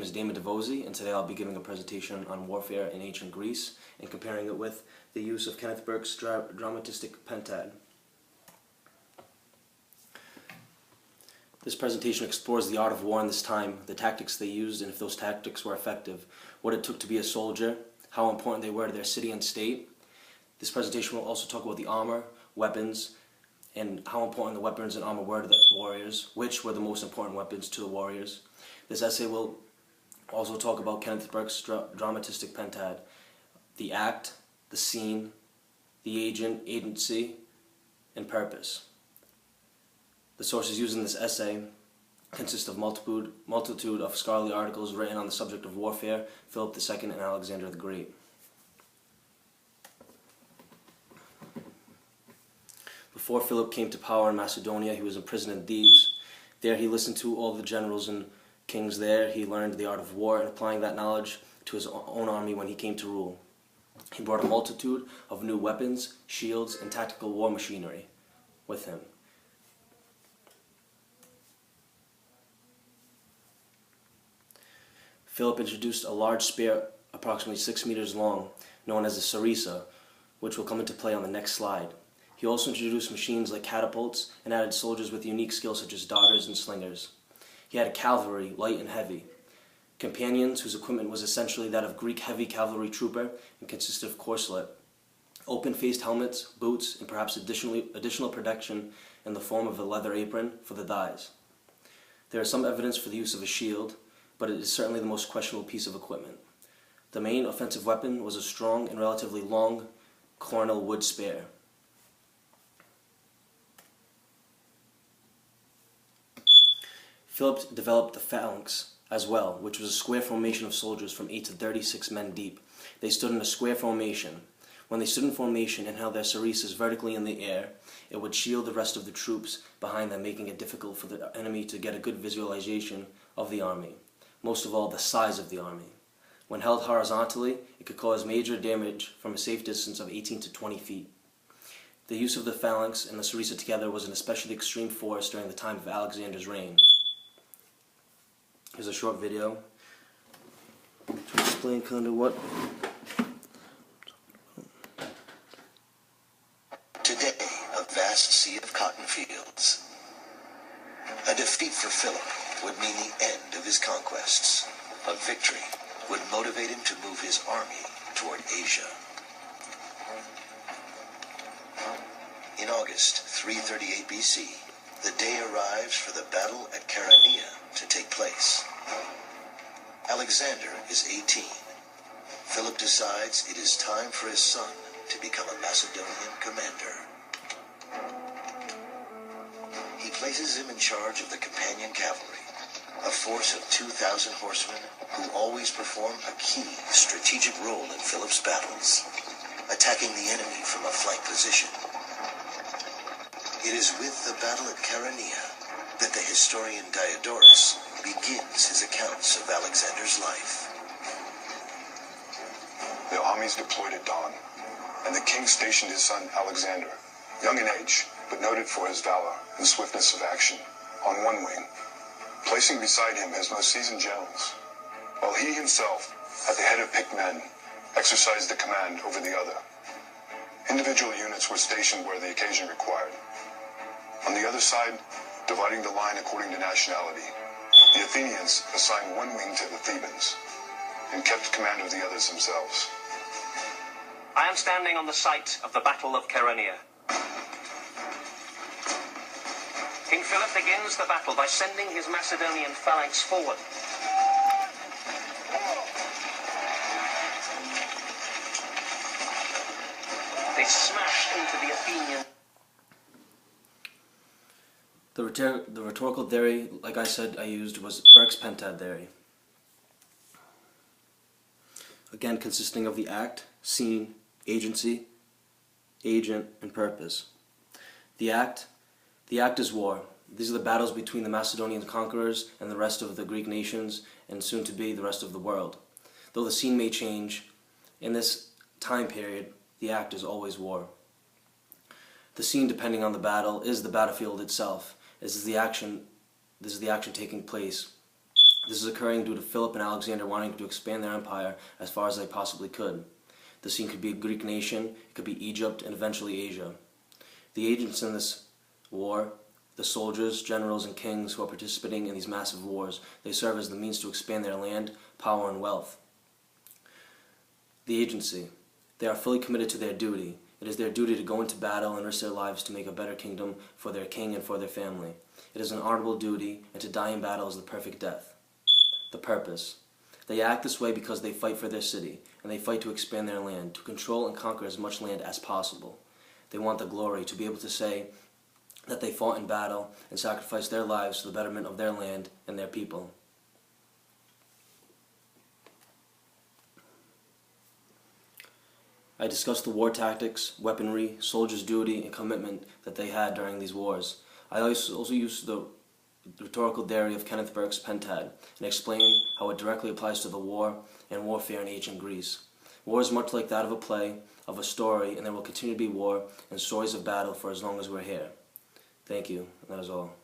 is Damon DeVosi, and today I'll be giving a presentation on warfare in ancient Greece and comparing it with the use of Kenneth Burke's dramatistic pentad. This presentation explores the art of war in this time, the tactics they used and if those tactics were effective, what it took to be a soldier, how important they were to their city and state. This presentation will also talk about the armor, weapons, and how important the weapons and armor were to the warriors, which were the most important weapons to the warriors. This essay will also talk about Kenneth Burke's dramatistic pentad, the act, the scene, the agent, agency, and purpose. The sources used in this essay consist of multitude of scholarly articles written on the subject of warfare, Philip II and Alexander the Great. Before Philip came to power in Macedonia, he was imprisoned in Thebes. There he listened to all the generals and kings there. He learned the art of war and applying that knowledge to his own army when he came to rule. He brought a multitude of new weapons, shields, and tactical war machinery with him. Philip introduced a large spear approximately 6 meters long, known as the sarissa, which will come into play on the next slide. He also introduced machines like catapults and added soldiers with unique skills such as darters and slingers. He had a cavalry, light and heavy. Companions, whose equipment was essentially that of Greek heavy cavalry trooper and consisted of corselet, open-faced helmets, boots, and perhaps additional protection in the form of a leather apron for the thighs. There is some evidence for the use of a shield, but it is certainly the most questionable piece of equipment. The main offensive weapon was a strong and relatively long cornel wood spear. Philip developed the phalanx as well, which was a square formation of soldiers from 8 to 36 men deep. They stood in a square formation. When they stood in formation and held their sarissas vertically in the air, it would shield the rest of the troops behind them, making it difficult for the enemy to get a good visualization of the army. Most of all, the size of the army. When held horizontally, it could cause major damage from a safe distance of 18 to 20 feet. The use of the phalanx and the sarissa together was an especially extreme force during the time of Alexander's reign. Here's a short video to explain kind of what. Today, a vast sea of cotton fields. A defeat for Philip would mean the end of his conquests. A victory would motivate him to move his army toward Asia. In August 338 BC, the day arrives for the battle at Chaeronea to take place. Alexander is 18. Philip decides it is time for his son to become a Macedonian commander. He places him in charge of the companion cavalry, a force of 2,000 horsemen who always perform a key strategic role in Philip's battles, attacking the enemy from a flank position. It is with the battle at Chaeronea that the historian Diodorus begins his accounts of Alexander's life. The armies deployed at dawn, and the king stationed his son Alexander, young in age, but noted for his valor and swiftness of action, on one wing, placing beside him his most seasoned generals, while he himself, at the head of picked men, exercised the command over the other. Individual units were stationed where the occasion required. On the other side, dividing the line according to nationality, the Athenians assigned one wing to the Thebans, and kept command of the others themselves. I am standing on the site of the Battle of Chaeronea. King Philip begins the battle by sending his Macedonian phalanx forward. They smashed into the Athenian. The rhetorical theory, like I said, I used was Burke's pentad theory. Again, consisting of the act, scene, agency, agent, and purpose. The act is war. These are the battles between the Macedonian conquerors and the rest of the Greek nations, and soon to be the rest of the world. Though the scene may change, in this time period, the act is always war. The scene, depending on the battle, is the battlefield itself. This is the action taking place This is occurring due to Philip and Alexander wanting to expand their empire as far as they possibly could. The scene could be a Greek nation, it could be Egypt, and eventually Asia. The agents in this war, the soldiers, generals, and kings who are participating in these massive wars, they serve as the means to expand their land, power, and wealth. The agency. They are fully committed to their duty. It is their duty to go into battle and risk their lives to make a better kingdom for their king and for their family. It is an honorable duty, and to die in battle is the perfect death. The purpose. They act this way because they fight for their city, and they fight to expand their land, to control and conquer as much land as possible. They want the glory, to be able to say that they fought in battle and sacrificed their lives to the betterment of their land and their people. I discussed the war tactics, weaponry, soldiers' duty, and commitment that they had during these wars. I also used the rhetorical theory of Kenneth Burke's pentad and explain how it directly applies to the war and warfare in ancient Greece. War is much like that of a play, of a story, and there will continue to be war and stories of battle for as long as we're here. Thank you, and that is all.